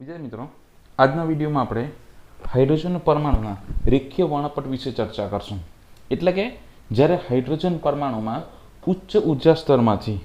વિદ્યાર્થી મિત્રો, આજના વિડીયોમાં આપણે હાઇડ્રોજન પરમાણુના રેખીય વર્ણપટ વિશે ચર્ચા કરશું. એટલે કે જ્યારે હાઇડ્રોજન પરમાણુમાં ઉચ્ચ ઉર્જા સ્તરમાંથી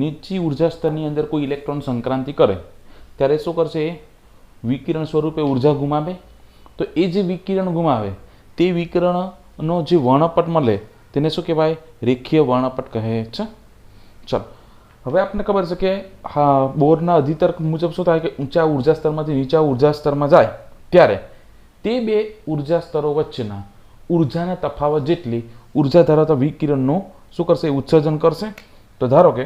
નીચી ઉર્જા સ્તરની અંદર કોઈ ઇલેક્ટ્રોન સંક્રાંતિ કરે ત્યારે શું કરશે? એ વિકિરણ સ્વરૂપે ઉર્જા ગુમાવે. તો એ જે વિકિરણ ગુમાવે તે વિકિરણનો જે વર્ણપટ મળે તેને શું કહેવાય? રેખીય વર્ણપટ કહે છે. ચાલો, હવે આપણને ખબર છે કે હા, બોરના અધિતર્ક મુજબ શું થાય કે ઊંચા ઉર્જા સ્તરમાંથી નીચા ઉર્જા સ્તરમાં જાય ત્યારે તે બે ઉર્જા સ્તરો વચ્ચેના ઉર્જાના તફાવત જેટલી ઉર્જા ધરાવતા વિકિરણનું શું કરશે? ઉત્સર્જન કરશે. તો ધારો કે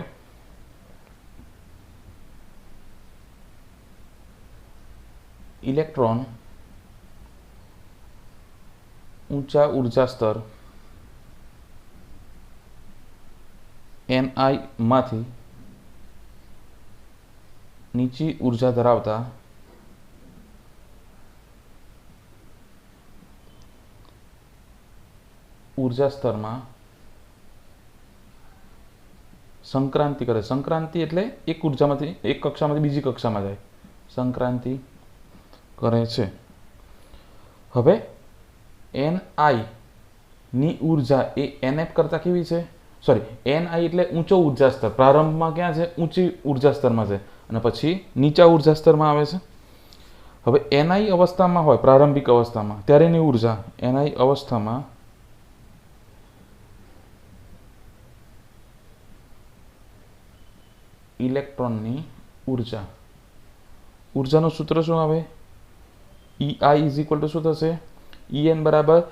ઇલેક્ટ્રોન ઊંચા ઉર્જા સ્તર Ni માંથી નીચી ઉર્જા ધરાવતા ઉર્જા સ્તરમાં સંક્રાંતિ કરે. સંક્રાંતિ એટલે એક ઉર્જામાંથી એક કક્ષામાંથી બીજી કક્ષામાં જાય, સંક્રાંતિ કરે છે. હવે Ni ની ઉર્જા એ Nf કરતાં કેવી છે? Ni એટલે ઊંચો ઉર્જા સ્તર. પ્રારંભમાં ક્યાં છે? ઊંચી ઉર્જા સ્તરમાં છે અને પછી નીચા ઉર્જા સ્તરમાં આવે છે. હવે Ni અવસ્થામાં હોય, પ્રારંભિક અવસ્થામાં, ત્યારેની ઉર્જા Ni અવસ્થામાં ઇલેક્ટ્રોનની ઉર્જાનું સૂત્ર શું આવે? Ei ઇઝ ઇક્વલ ટુ શું થશે? En બરાબર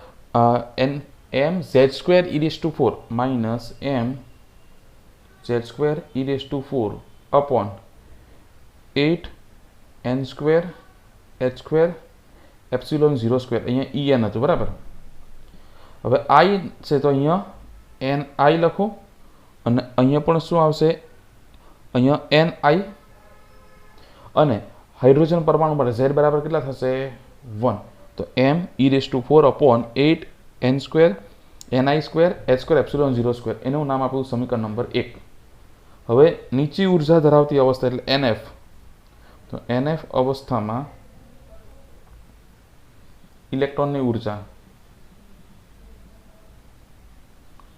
mz²e⁴ minus mz²e⁴ upon 8n²h² ε0². અહીંયા En હતું, બરાબર. હવે I છે તો અહીંયા Ni લખો અને અહીંયા પણ શું આવશે? અહીંયા Ni. અને હાઇડ્રોજન પરમાણુ માટે Z બરાબર કેટલા થશે? 1. તો me⁴ upon 8n² ni² h² ε0². એનું નામ આપ્યું સમીકરણ નંબર 1. હવે નીચી ઉર્જા ધરાવતી અવસ્થા એટલે Nf. તો Nf અવસ્થામાં ઇલેક્ટ્રોનની ઉર્જા,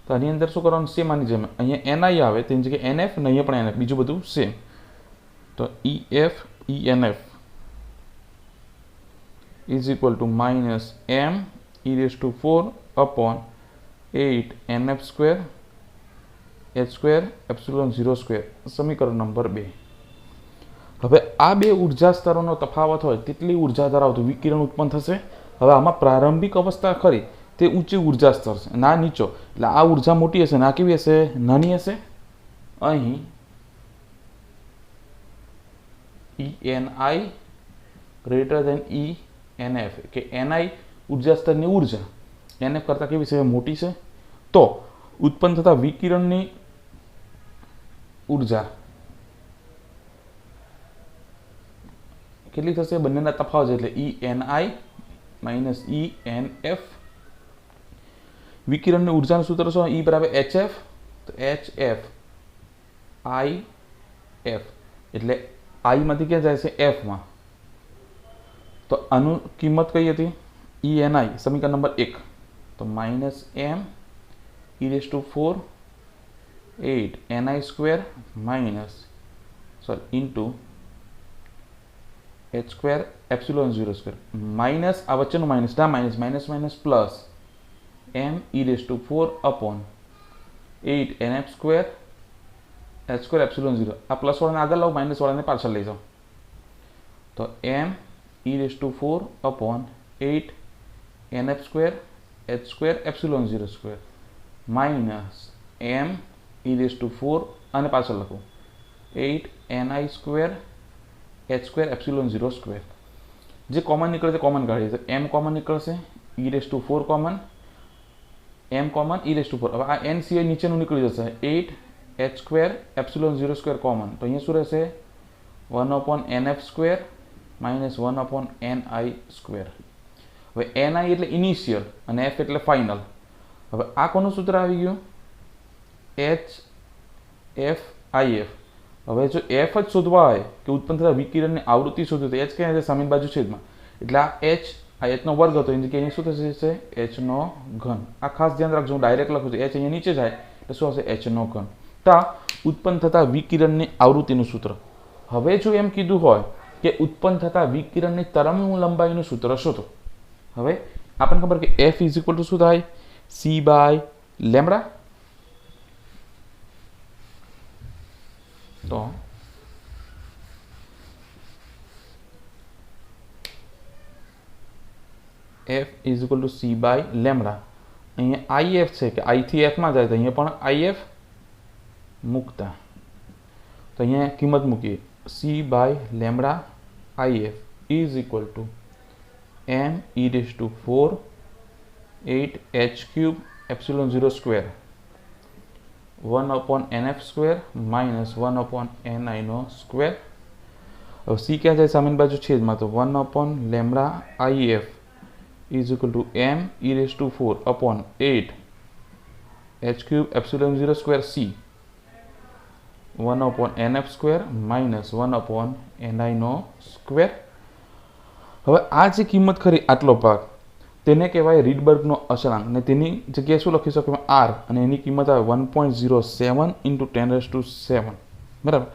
તો આની અંદર શું કરવાનું? સેમ આની જેમ અહીંયા Ni આવે તેની જગ્યાએ Nf ને અહીંયા પણ Nf, બીજું બધું સેમ. તો EF ENF is equal two minus me⁴ upon 8nf² h² ε0². સમીકરણ નંબર 2. હવે આ બે ઉર્જા સ્તરોનો તફાવત હોય તેટલી ઉર્જા ધરાવતું વિકિરણ ઉત્પન્ન થશે. હવે આમાં પ્રારંભિક અવસ્થા ખરી તે ઊંચી ઉર્જા સ્તર છે, ના નીચો, એટલે આ ઉર્જા મોટી હશે, ના કેવી હશે? નાની હશે. અહીં ENi ગ્રેટર દેન ENF કે Ni ઉર્જા સ્તરની ઉર્જા Nf કરતાં કેવી છે? મોટી છે. તો ઉત્પન્ન થતા વિકિરણની ઉર્જા કેટલી થશે? બંનેના તફાવત એટલે ENi માઇનસ ENF. વિકિરણની ઉર્જાનું સૂત્ર શું? E બરાબર hf. તો hf IF એટલે I માંથી ક્યાં જાય છે? F માં. તો આનું કિંમત કઈ હતી? ENi, સમીકરણ નંબર 1. તો minus me⁴ 8ni² minus into h² ε0². Minus આ વચ્ચેનું માઇનસ, ના minus minus minus plus me⁴ upon 8nf² h² ε0. આ પ્લસ વાળાને આગળ લાવો, માઇનસ વાળાને પાછળ લઈ જાઓ. તો me⁴ upon 8nf² h² ε0² minus me⁴ અને પાછળ લખો 8ni² h² ε0². જે કોમન નીકળે તે કોમન કાઢીએ. તો m કોમન નીકળશે, e⁴ common, m common, e⁴. હવે આ n સિવાય નીચેનું નીકળી જશે, 8h² ε0² કોમન. તો અહીંયા શું રહેશે? 1/nf² minus 1/ni². હવે ni એટલે ઇનિશિયલ અને f એટલે ફાઇનલ. હવે આ કોનું સૂત્ર આવી ગયું? HFIF. હવે જો એફ જ શોધવા હોય કે ઉત્પન્ન થતા વિકિરણની આવૃત્તિ શોધવી તો એચ ક્યાં છે સામેની બાજુ છેદમાં, એટલે આ એચનો વર્ગ હતો એની જગ્યાએ શું થશે એચનો ઘન. આ ખાસ ધ્યાન રાખજો, હું ડાયરેક્ટ લખું છું એચ અહીંયા નીચે જાય એટલે શું હશે એચનો ઘન. તો ઉત્પન્ન થતા વિકિરણની આવૃત્તિનું સૂત્ર. હવે જો એમ કીધું હોય કે ઉત્પન્ન થતા વિકિરણની તરંગ લંબાઈનું સૂત્ર શોધો. હવે આપણને ખબર કે એફ ઇઝ ઇક્વલ ટુ શું થાય સી બાય લેમ્બડા. તો F is equal to C by lambda. અહીંયા આઈ એફ છે કે આઈ થી એફમાં જાય તો અહીંયા પણ આઈ એફ મૂકતા તો અહીંયા કિંમત મૂકીએ C by lambda I F is equal to m e raised to 4 8 h cube epsilon 0 square 1 upon nf square minus 1 upon ni no square. હવે c ક્યાં જાય સામેની બાજુ છેદમાં તો 1 upon lambda if is equal to m e raised to 4 upon 8 h cube epsilon 0 square c 1 upon nf square minus 1 upon ni no square. હવે આ જે કિંમત ખરી આટલો ભાગ તેને કહેવાય રીડબર્ગનો અચળાંક ને તેની જગ્યાએ શું લખી શકીએ આર અને એની કિંમત આવે 1.07 into 10⁷. બરાબર.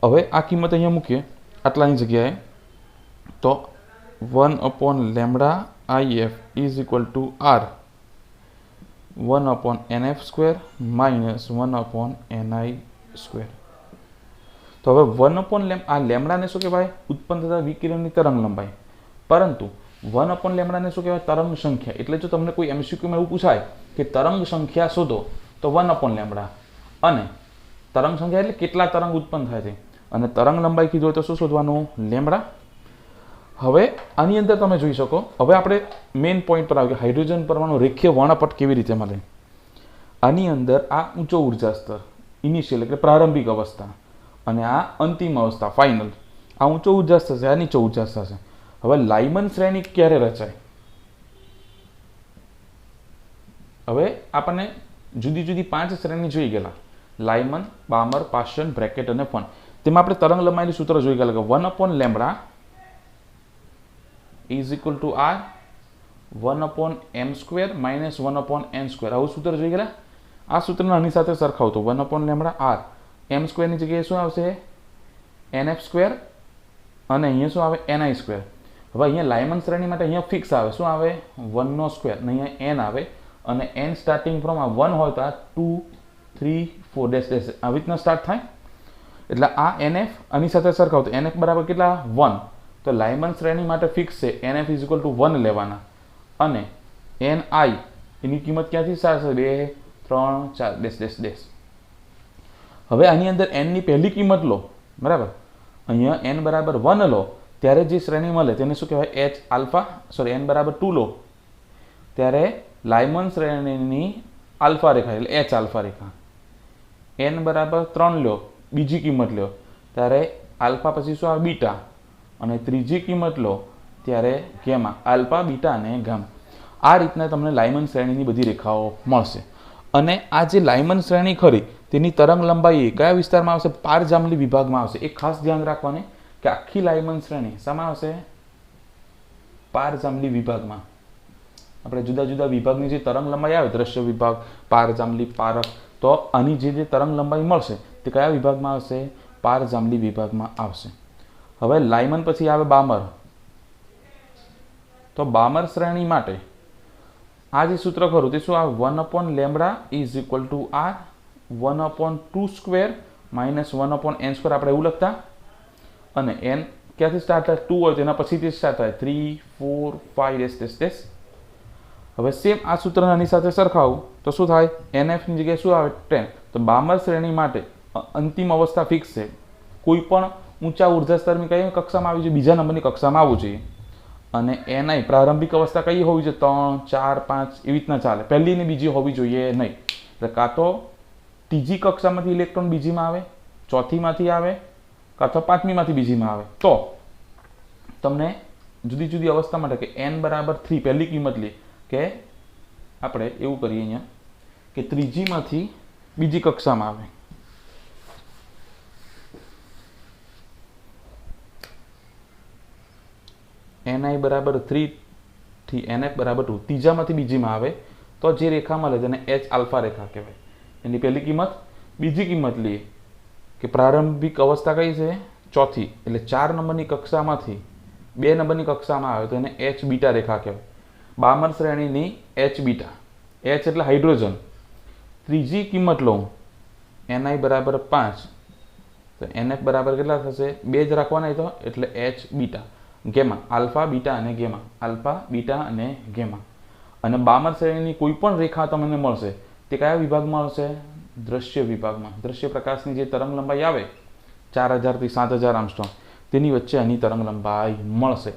હવે આ કિંમત અહીંયા મૂકીએ આટલાની જગ્યાએ તો 1 upon lambda if is equal to r 1 upon nf square minus 1 upon ni square. તો હવે 1 upon આ લેમ્બડાને શું કહેવાય ઉત્પન્ન થતા વિકિરણની તરંગ લંબાઈ, પરંતુ 1 upon લેમ્બડાને શું કહેવાય તરંગ સંખ્યા. એટલે જો તમને કોઈ એમસીક્યુમાં એવું પૂછાય કે તરંગ સંખ્યા શોધો તો 1 upon લેમ્બડા, અને તરંગ સંખ્યા એટલે કેટલા તરંગ ઉત્પન્ન થાય છે, અને તરંગ લંબાઈ કીધું હોય તો શું શોધવાનું લેમ્બડા. હવે આની અંદર તમે જોઈ શકો, હવે આપણે મેઇન પોઈન્ટ પર આવ્યું કે હાઇડ્રોજન પરમાણુ રેખીય વર્ણપટ કેવી રીતે મળે. આની અંદર આ ઊંચો ઉર્જા સ્તર ઇનિશિયલ એટલે પ્રારંભિક અવસ્થા અને આ અંતિમ અવસ્થા ફાઇનલ. આ ઊંચો ઉર્જા સ્તર છે, આ નીચો ઉર્જા સ્તર છે. હવે લાઇમન શ્રેણી ક્યારે રચાય? હવે આપણને જુદી જુદી 5 શ્રેણી જોઈ ગયેલા, લાઇમન, બામર, પાસ્ચન, બ્રેકેટ અને ફન. તેમાં આપણે તરંગ લંબાઈનું સૂત્ર જોઈ ગયેલા કે 1 upon lambda is equal to r 1 upon m square minus 1 upon n square. આવું સૂત્ર જોઈ ગયેલા. આ સૂત્રને આની સાથે સરખાવતો 1 upon lambda r m square ની જગ્યાએ શું આવશે nf સ્ક્વેર અને અહીંયા શું આવે ni સ્ક્વેર. હવે અહીંયા લાઇમન શ્રેણી માટે અહીંયા ફિક્સ આવે શું આવે 1 નો સ્ક્વેર અને અહીંયા n આવે, અને n સ્ટાર્ટિંગ ફ્રોમ આ 1 હોય તો આ 2 3 4 ડેશ ડેશ આવી રીતના સ્ટાર્ટ થાય. એટલે આ nf આની સાથે સરખાવતો nf બરાબર કેટલા 1. તો લાઇમન શ્રેણી માટે ફિક્સ છે nf ઇઝ ઇક્વલ ટુ 1 લેવાના, અને ni એની કિંમત ક્યાંથી સ્ટાર્ટ થશે 2 3 4 ડેશ ડેશ ડેશ. હવે આની અંદર n ની પહેલી કિંમત લો, બરાબર, અહીંયા n બરાબર 1 લો ત્યારે જે શ્રેણી મળે તેને શું કહેવાય h આલ્ફા, સોરી n બરાબર 2 લો ત્યારે લાઇમન શ્રેણીની આલ્ફા રેખા એટલે h આલ્ફા રેખા. n બરાબર 3 લો બીજી કિંમત લો ત્યારે આલ્ફા પછી શું આવે બીટા, અને ત્રીજી કિંમત લો ત્યારે ગેમા, આલ્ફા બીટા અને ગામા. આ રીતના તમને લાઇમન શ્રેણીની બધી રેખાઓ મળશે. અને આ જે લાઇમન શ્રેણી ખરી તેની તરંગ લંબાઈ કયા વિસ્તારમાં આવશે પારજાંબલી વિભાગમાં આવશે. એક ખાસ ધ્યાન રાખવાનું કે આખી લાઇમન શ્રેણી શામાં આવશે પારજાંબલી વિભાગમાં. આપણે જુદા જુદા વિભાગની જે તરંગ લંબાઈ આવે દ્રશ્ય વિભાગ, પારજાંબલી, પારક, તો આની જે તરંગ લંબાઈ મળશે તે કયા વિભાગમાં આવશે પારજાંબલી વિભાગમાં આવશે. હવે લાઇમન પછી આવે બામર. તો બામર શ્રેણી માટે આ જે સૂત્ર ખરું તે શું આવે 1 upon lambda is equal two r 1 upon 2 square minus 1 upon n square. આપણે એવું લખતા, અને n ક્યાંથી સ્ટાર્ટ થાય 2 હોય તો એના પછીથી સ્ટાર્ટ થાય 3 4 5 ડેશ ડેશ ડેશ. હવે સેમ આ સૂત્રને આની સાથે સરખાવું તો શું થાય nf ની જગ્યાએ શું આવે 10. તો બામર શ્રેણી માટે અંતિમ અવસ્થા ફિક્સ છે. કોઈ પણ ઊંચા ઉર્જા સ્તરની કઈ કક્ષામાં આવી જોઈએ બીજા નંબરની કક્ષામાં આવવું જોઈએ, અને ni પ્રારંભિક અવસ્થા કઈ હોવી જોઈએ 3 4 5 એવી રીતના ચાલે, પહેલી ને બીજી હોવી જોઈએ નહીં. એટલે કાં તો ત્રીજી કક્ષામાંથી ઇલેક્ટ્રોન બીજીમાં આવે, ચોથીમાંથી આવે, કાં તો પાંચમીમાંથી બીજીમાં આવે. તો તમને જુદી જુદી અવસ્થા માટે કે n બરાબર 3 પહેલી કિંમત લે કે આપણે એવું કરીએ અહીંયા કે ત્રીજીમાંથી બીજી કક્ષામાં આવે, ni બરાબર 3 થી nf બરાબર 2 ત્રીજામાંથી બીજીમાં આવે તો જે રેખા મળે તેને h આલ્ફા રેખા કહેવાય. એની પહેલી કિંમત. બીજી કિંમત લઈએ કે પ્રારંભિક અવસ્થા કઈ છે? ચોથી. એટલે 4 નંબરની કક્ષામાંથી 2 નંબરની કક્ષામાં આવે તો એને h બીટા રેખા કહેવાય. બામર શ્રેણીની h બીટા. h એટલે હાઇડ્રોજન. ત્રીજી કિંમત લઉં ni બરાબર 5 તો nf બરાબર કેટલા થશે? 2 જ રાખવાના તો એટલે h beta gamma. Alpha beta અને ગેમા. આલ્ફા બીટા અને ગેમા. અને બામર શ્રેણીની કોઈ પણ રેખા તમને મળશે તે કયા વિભાગમાં આવશે? દ્રશ્ય વિભાગમાં. દ્રશ્ય પ્રકાશની જે તરંગ લંબાઈ આવે 4000 થી 7000 આર્મસ્ટ્રોંગ તેની વચ્ચે આની તરંગ લંબાઈ મળશે.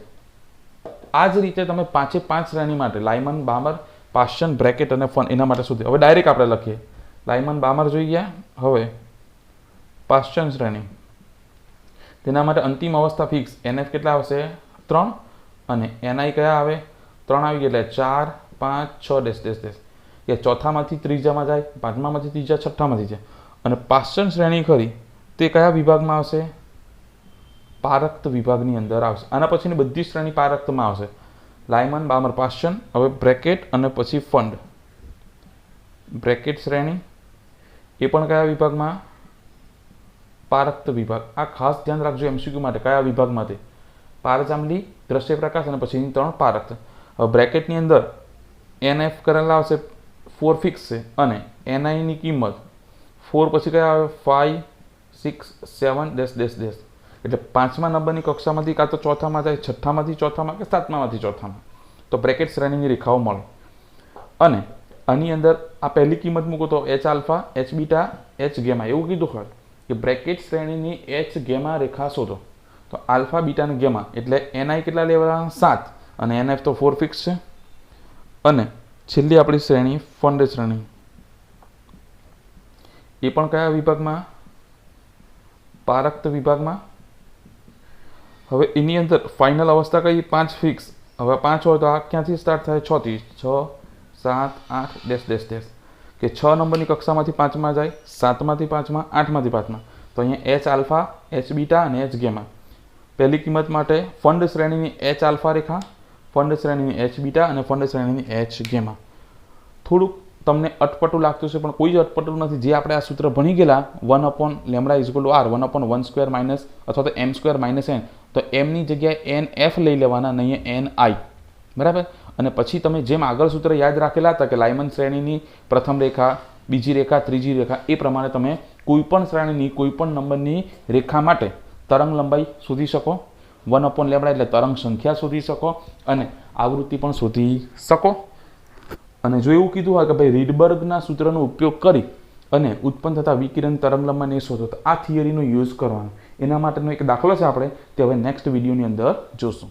આ જ રીતે તમે 5 શ્રેણી માટે લાયમન, બામર, પાશ્ચન, બ્રેકેટ અને ફન એના માટે સુધી હવે ડાયરેક્ટ આપણે લખીએ. લાયમન, બામર જોઈ ગયા. હવે પાશ્ચન શ્રેણી તેના માટે અંતિમ અવસ્થા ફિક્સ. nf કેટલા આવશે? 3 અને ni કયા આવે? 3 આવી ગયા એટલે 4 5 6 ડેશ ડેશ ડેશ કે ચોથામાંથી ત્રીજામાં જાય, પાંચમામાંથી ત્રીજા, છઠ્ઠામાંથી જાય. અને પાશ્ચન શ્રેણી ખરી તે કયા વિભાગમાં આવશે? પારક્ત વિભાગની અંદર આવશે. આના પછીની બધી શ્રેણી પારક્તમાં આવશે. લાયમન, બામર, પાશ્ચન. હવે બ્રેકેટ અને પછી ફંડ. બ્રેકેટ શ્રેણી એ પણ કયા વિભાગમાં? પારક્ત વિભાગ. આ ખાસ ધ્યાન રાખજો એમસીક્યુ માટે. કયા વિભાગમાંથી? પારજાંબલી, દ્રશ્ય પ્રકાશ અને પછીની 3 પારક્ત. હવે બ્રેકેટની અંદર nf કરેલા આવશે 4 ફિક્સ છે અને ni ની કિંમત 4 પછી કયા આવે? 5 6 7 ડેશ ડેશ ડેશ એટલે 5મા નંબરની કક્ષામાંથી કાં તો ચોથામાં જાય, છઠ્ઠામાંથી ચોથામાં કે 7મામાંથી ચોથામાં. તો બ્રેકેટ શ્રેણીની રેખાઓ મળે. અને આની અંદર આ પહેલી કિંમત મૂકો તો h alpha, h beta, h gamma એવું કીધું હોય કે બ્રેકેટ શ્રેણીની h ગેમા રેખા શોધો. તો આલ્ફા, બીટા અને ગેમા એટલે ni કેટલા લેવાના? 7 અને nf તો 4 ફિક્સ છે. અને છેલ્લી આપણી શ્રેણી ફંડ શ્રેણી. એ પણ કયા વિભાગમાં? પારક્ત વિભાગમાં. હવે એની અંદર ફાઇનલ અવસ્થા કઈ? 5 ફિક્સ. હવે 5 હોય તો આ ક્યાંથી સ્ટાર્ટ થાય? 6 થી 6 7 8 ડેશ ડેશ ડેશ કે 6 નંબરની કક્ષામાંથી 5માં જાય, 7માંથી 5માં, 8માંથી 5માં. તો અહીંયા h આલ્ફા, h બીટા અને h ગેમા. પહેલી કિંમત માટે ફંડ શ્રેણીની h આલ્ફા રેખા, ફંડ શ્રેણીની h બીટા અને ફંડ શ્રેણીની h ગેમા. થોડુંક તમને અટપટું લાગતું છે પણ કોઈ જ અટપટું નથી. જે આપણે આ સૂત્ર ભણી ગયેલા 1/λ=r 1/1² માઇનસ અથવા તો m² - n તો m ની જગ્યાએ nf લઈ લેવાના, નહીં ni. બરાબર. અને પછી તમે જેમ આગળ સૂત્ર યાદ રાખેલા હતા કે લાયમન શ્રેણીની પ્રથમ રેખા, બીજી રેખા, ત્રીજી રેખા એ પ્રમાણે તમે કોઈપણ શ્રેણીની કોઈપણ નંબરની રેખા માટે તરંગ લંબાઈ શોધી શકો. 1/λ એટલે તરંગ સંખ્યા શોધી શકો અને આવૃત્તિ પણ શોધી શકો. અને જો એવું કીધું હોય કે ભાઈ રીડબર્ગના સૂત્રનો ઉપયોગ કરી અને ઉત્પન્ન થતા વિકિરણ તરંગ લંબાઈને શોધો તો આ થિયરીનો યુઝ કરવાનો. એના માટેનો એક દાખલો છે આપણે તે હવે નેક્સ્ટ વિડીયોની અંદર જોશું.